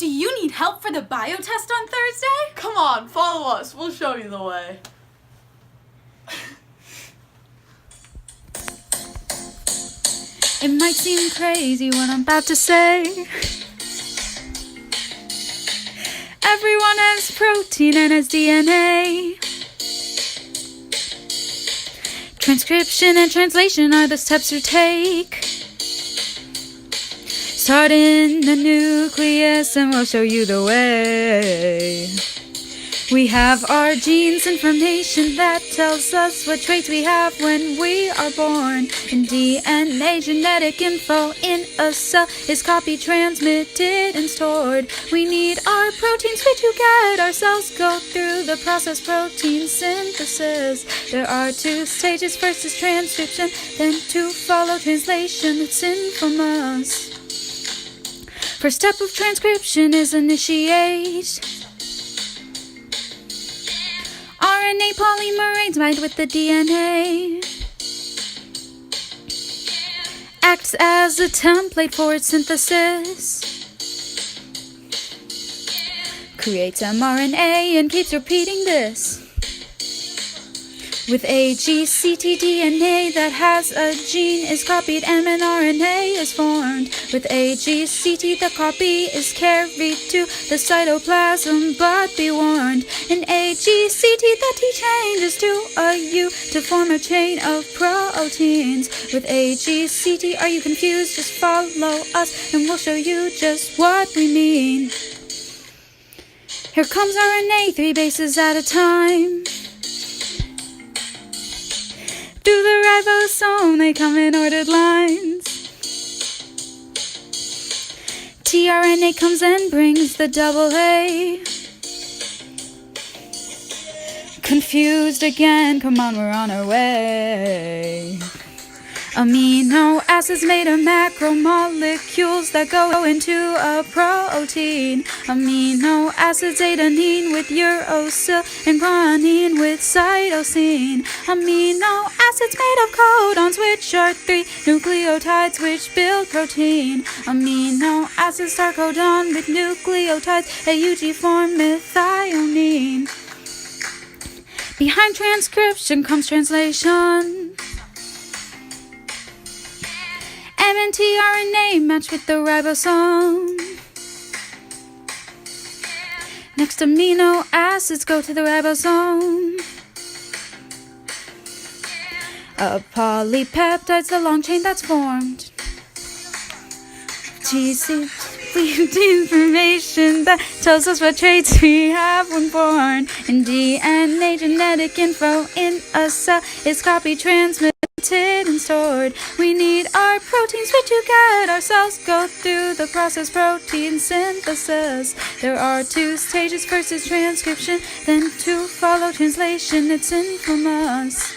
Do you need help for the bio test on Thursday? Come on, follow us. We'll show you the way. It might seem crazy what I'm about to say. Everyone has protein and has DNA. Transcription and translation are the steps you take. Start in the nucleus and we'll show you the way. We have our genes information that tells us what traits we have when we are born. In DNA, genetic info in a cell is copied, transmitted, and stored. We need our proteins, which you get. Our cells go through the process, protein synthesis. There are two stages. First is transcription, then to follow translation. It's in from us. First step of transcription is initiate. RNA polymerase bind with the DNA. Acts as a template for its synthesis. Creates mRNA and keeps repeating this. With a GCT-DNA that has a gene is copied and an RNA is formed. With a GCT, the copy is carried to the cytoplasm, but be warned. In a GCT, the T changes to a U to form a chain of proteins. With a GCT, are you confused? Just follow us and we'll show you just what we mean. Here comes RNA, 3 bases at a time. Through the ribosome, they come in ordered lines. tRNA comes and brings the double A. Confused again, come on, we're on our way. Amino acids made of macromolecules that go into a protein. Amino acids, adenine with uracil and guanine with cytosine. Amino acids made of codons, which are 3 nucleotides which build protein. Amino acids start codon with nucleotides, AUG form methionine. Behind transcription comes translation. M and tRNA match with the ribosome. Next, amino acids go to the ribosome. A polypeptide's the long chain that's formed. GCT information that tells us what traits we have when born. In DNA, genetic info in a cell is copied, transmitted, and stored. We need our proteins, which you get. Our cells go through the process, protein synthesis. There are 2 stages. First is transcription, then to follow translation. It's in from us.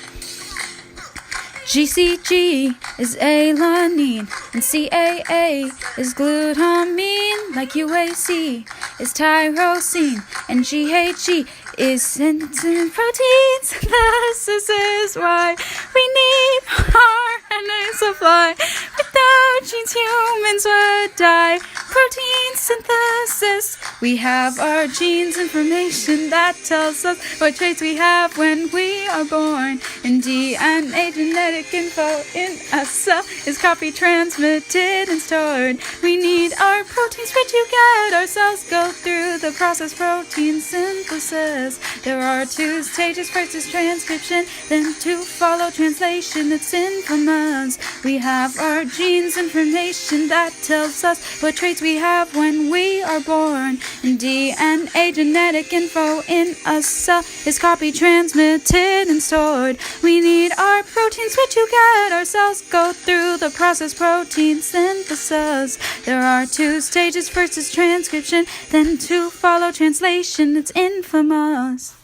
GCG is alanine, and CAA is glutamine, like UAC is tyrosine, and GHG is synthetin protein synthesis is why we need RNA supply. Without genes, humans would die. Protein synthesis. We have our genes information that tells us what traits we have when we are born. In DNA, genetic info in a cell is copied, transmitted, and stored. We need our proteins, which you get. Our cells go through the process, protein synthesis. There are 2 stages. First is transcription, then to follow translation. It's in from us. We have our genes information that tells us what traits we have when we are born. In DNA, genetic info in a cell is copied, transmitted, and stored. We need our proteins, which you get. Our cells go through the process, protein synthesis. There are 2 stages. First is transcription, then to follow translation. It's in from us.